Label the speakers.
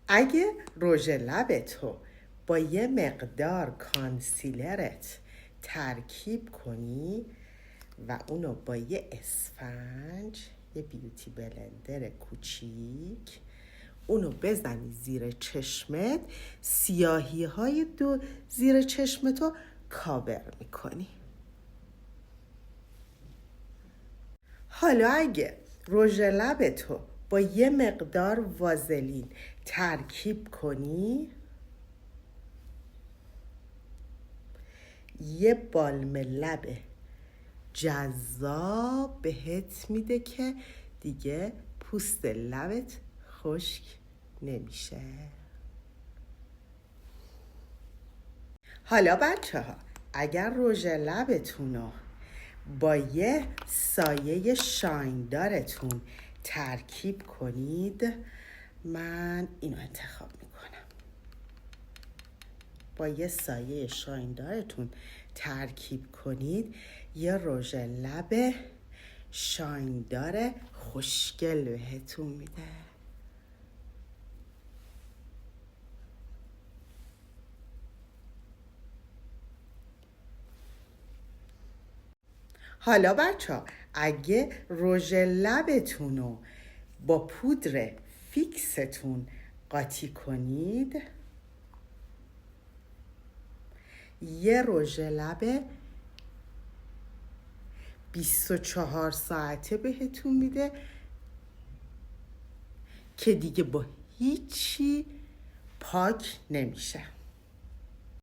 Speaker 1: اگه رژ لبتو با یه مقدار کانسیلرت ترکیب کنی و اونو با یه اسفنج، یه بیوتی بلندر کوچیک، اونو بزنی زیر چشمت، سیاهی های زیر چشمتو کاور میکنی. حالا اگه رژ لبتو با یه مقدار وازلین ترکیب کنی، یه بالم لب جذاب بهت میده که دیگه پوست لبت خشک نمیشه. حالا بچه ها، اگر رژ لبتونو با یه سایه شایندارتون ترکیب کنید، من اینو انتخاب میکنم. با یه سایه شایندارتون ترکیب کنید، یه رژ لب شایندار خوشگل بهتون میده. حالا بچه، اگه رژ لبتونو با پودر فیکستون قاطی کنید، یه رژ لب 24 ساعته بهتون میده که دیگه با هیچی پاک نمیشه.